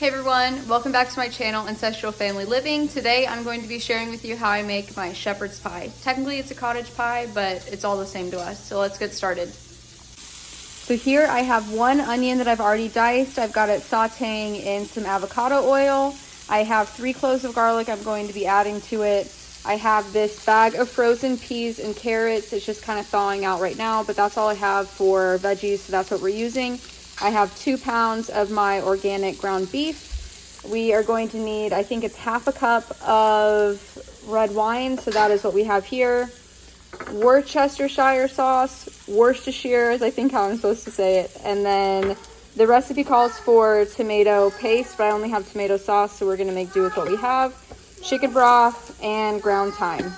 Hey everyone, welcome back to my channel, Ancestral Family Living. Today I'm going to be sharing with you how I make my shepherd's pie. Technically it's a cottage pie, but it's all the same to us, so let's get started. So here I have one onion that I've already diced. I've got it sauteing in some avocado oil. I have 3 cloves of garlic I'm going to be adding to it. I have this bag of frozen peas and carrots. It's just kind of thawing out right now, but that's all I have for veggies, so that's what we're using. I have 2 pounds of my organic ground beef. We are going to need, I think it's half a cup of red wine, so that is what we have here. Worcestershire sauce, Worcestershire is I think how I'm supposed to say it. And then the recipe calls for tomato paste, but I only have tomato sauce, so we're gonna make do with what we have. Chicken broth and ground thyme.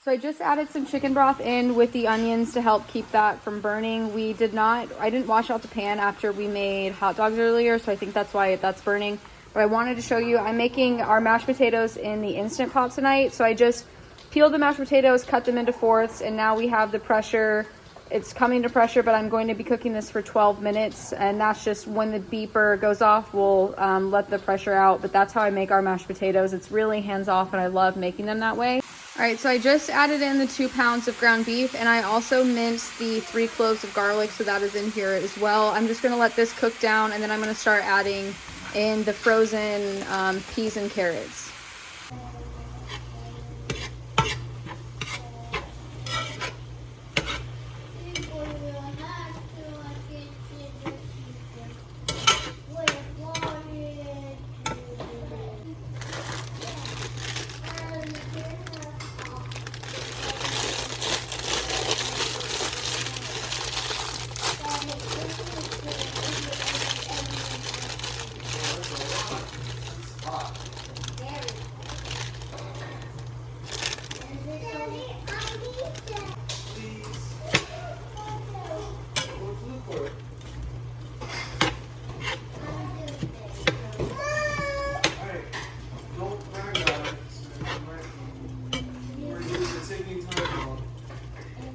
So I just added some chicken broth in with the onions to help keep that from burning. I didn't wash out the pan after we made hot dogs earlier, so I think that's why that's burning. But I wanted to show you, I'm making our mashed potatoes in the Instant Pot tonight. So I just peeled the mashed potatoes, cut them into fourths, and now we have the pressure. It's coming to pressure, but I'm going to be cooking this for 12 minutes. And that's just when the beeper goes off, we'll let the pressure out. But that's how I make our mashed potatoes. It's really hands-off, and I love making them that way. All right, so I just added in the 2 pounds of ground beef, and I also minced the 3 cloves of garlic, so that is in here as well. I'm just gonna let this cook down, and then I'm gonna start adding in the frozen peas and carrots.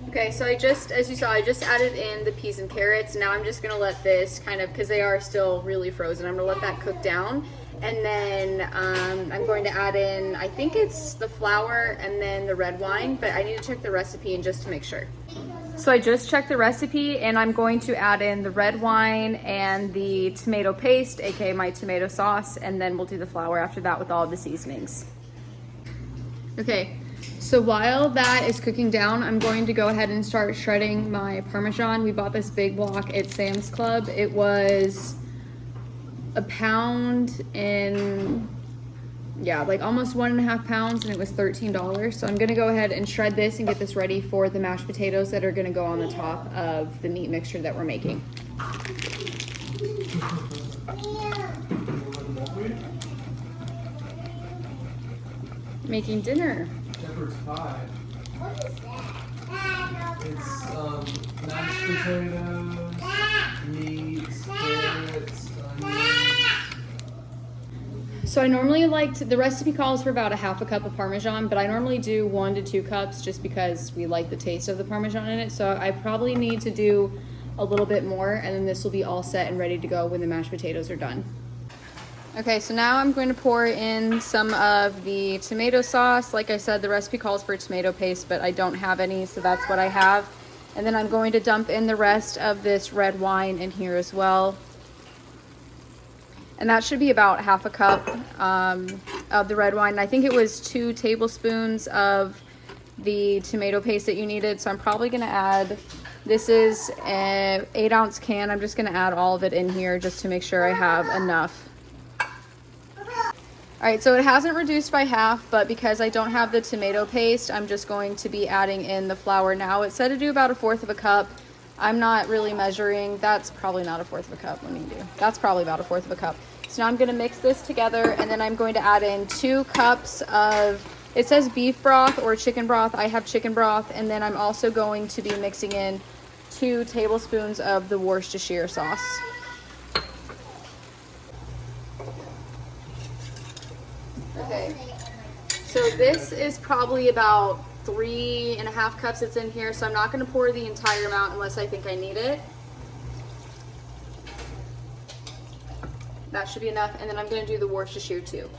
Okay, so as you saw, I just added in the peas and carrots. Now I'm just gonna let this kind of, because they are still really frozen, I'm gonna let that cook down. And then I'm going to add in, I think it's the flour and then the red wine, but I need to check the recipe and just to make sure. So I just checked the recipe, and I'm going to add in the red wine and the tomato paste, aka my tomato sauce, and then we'll do the flour after that with all of the seasonings. Okay. So while that is cooking down, I'm going to go ahead and start shredding my Parmesan. We bought this big block at Sam's Club. It was a pound in, like almost 1.5 pounds, and it was $13. So I'm gonna go ahead and shred this and get this ready for the mashed potatoes that are gonna go on the top of the meat mixture that we're making. Making dinner. Shepherd's pie. What is that? It's mashed potatoes, meat, carrots, onions. So I normally the recipe calls for about 1/2 cup of Parmesan, but I normally do 1 to 2 cups just because we like the taste of the Parmesan in it. So I probably need to do a little bit more, and then this will be all set and ready to go when the mashed potatoes are done. Okay, so now I'm going to pour in some of the tomato sauce. Like I said, the recipe calls for tomato paste, but I don't have any, so that's what I have. And then I'm going to dump in the rest of this red wine in here as well. And that should be about 1/2 cup of the red wine. I think it was 2 tablespoons of the tomato paste that you needed, so I'm probably gonna add, this is an 8-ounce can. I'm just gonna add all of it in here just to make sure I have enough. All right, so it hasn't reduced by half, but because I don't have the tomato paste, I'm just going to be adding in the flour now. It said to do about 1/4 cup. I'm not really measuring. That's probably not 1/4 cup. That's probably about 1/4 cup. So now I'm gonna mix this together, and then I'm going to add in 2 cups of, it says beef broth or chicken broth. I have chicken broth, and then I'm also going to be mixing in 2 tablespoons of the Worcestershire sauce. Okay, so this is probably about 3.5 cups that's in here, so I'm not going to pour the entire amount unless I think I need it. That should be enough. And then I'm gonna do the Worcestershire too.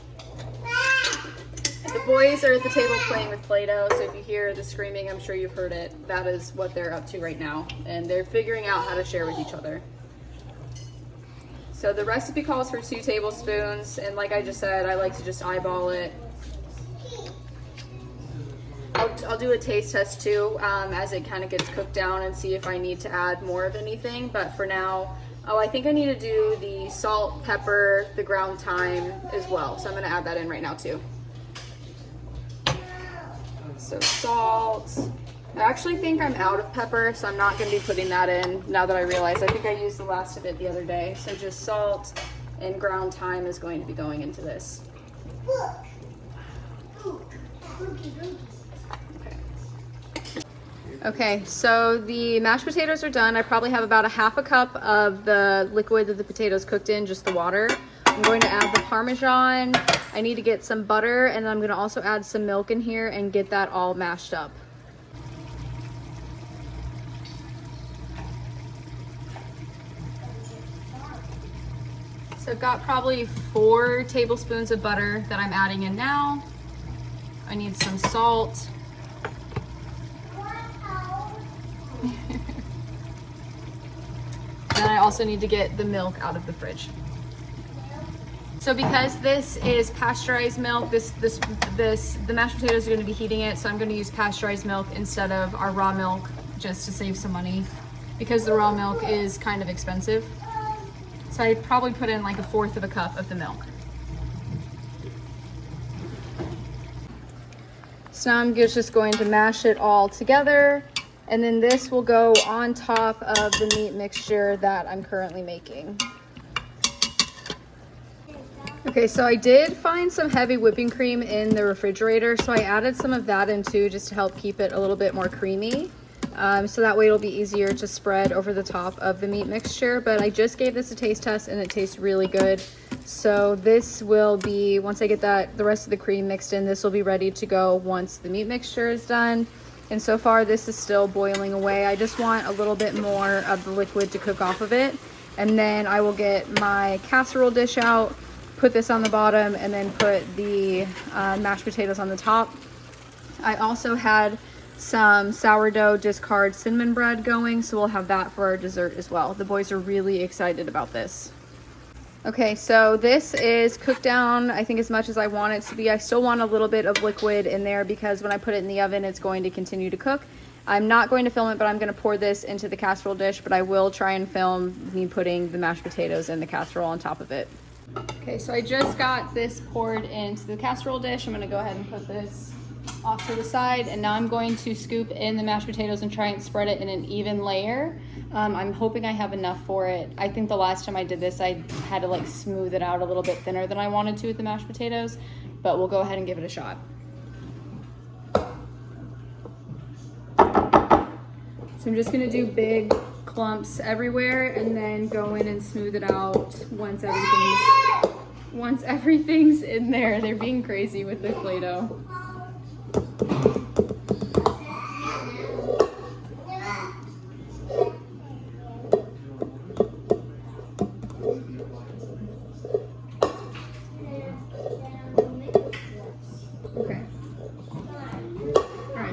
The boys are at the table playing with Play-Doh, so if you hear the screaming, I'm sure you've heard it. That is what they're up to right now. And they're figuring out how to share with each other. So the recipe calls for 2 tablespoons, and like I just said, I like to just eyeball it. I'll do a taste test too as it kind of gets cooked down and see if I need to add more of anything. But for now, oh, I think I need to do the salt, pepper, the ground thyme as well. So I'm gonna add that in right now too. So salt. I actually think I'm out of pepper, so I'm not gonna be putting that in now that I realize. I think I used the last of it the other day. So just salt and ground thyme is going to be going into this. Okay, so the mashed potatoes are done. I probably have about a half a cup of the liquid that the potatoes cooked in, just the water. I'm going to add the Parmesan. I need to get some butter, and I'm gonna also add some milk in here and get that all mashed up. So I've got probably 4 tablespoons of butter that I'm adding in now. I need some salt. Then I also need to get the milk out of the fridge. So because this is pasteurized milk, the mashed potatoes are going to be heating it, so I'm going to use pasteurized milk instead of our raw milk just to save some money because the raw milk is kind of expensive. So I probably put in like 1/4 of a cup of the milk. So now I'm just going to mash it all together. And then this will go on top of the meat mixture that I'm currently making. Okay, so I did find some heavy whipping cream in the refrigerator, so I added some of that in too just to help keep it a little bit more creamy. So that way it'll be easier to spread over the top of the meat mixture. But I just gave this a taste test and it tastes really good. So this will be, once I get the rest of the cream mixed in, this will be ready to go once the meat mixture is done. And so far this is still boiling away. I just want a little bit more of the liquid to cook off of it. And then I will get my casserole dish out, put this on the bottom, and then put the mashed potatoes on the top. I also had some sourdough discard cinnamon bread going, so we'll have that for our dessert as well. The boys are really excited about this. Okay, so this is cooked down, I think, as much as I want it to be. I still want a little bit of liquid in there because when I put it in the oven, it's going to continue to cook. I'm not going to film it, but I'm going to pour this into the casserole dish, but I will try and film me putting the mashed potatoes in the casserole on top of it. Okay, so I just got this poured into the casserole dish. I'm going to go ahead and put this off to the side, and now I'm going to scoop in the mashed potatoes and try and spread it in an even layer. I'm hoping I have enough for it. I think the last time I did this, I had to like smooth it out a little bit thinner than I wanted to with the mashed potatoes, but we'll go ahead and give it a shot. So I'm just gonna do big clumps everywhere and then go in and smooth it out once everything's in there. They're being crazy with the Play-Doh.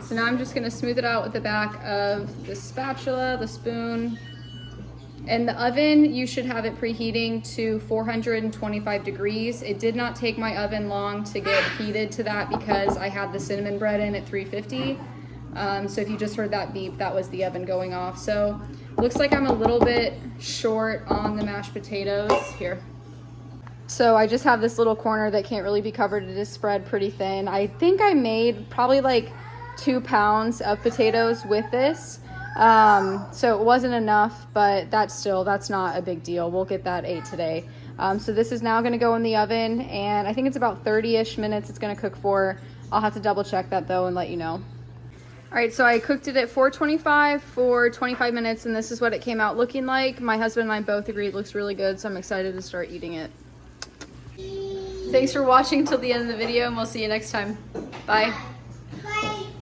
So now I'm just gonna smooth it out with the back of the spatula, the spoon. And the oven, you should have it preheating to 425 degrees. It did not take my oven long to get heated to that because I had the cinnamon bread in at 350. So if you just heard that beep, that was the oven going off. So looks like I'm a little bit short on the mashed potatoes here. So I just have this little corner that can't really be covered. It is spread pretty thin. I think I made probably like 2 pounds of potatoes with this. So it wasn't enough, but that's not a big deal. We'll get that ate today. So this is now going to go in the oven, and I think it's about 30-ish minutes it's going to cook for. I'll have to double check that though and let you know. All right, so I cooked it at 425 for 25 minutes, and this is what it came out looking like. My husband and I both agree it looks really good, so I'm excited to start eating it. Thanks for watching till the end of the video, and we'll see you next time. Bye.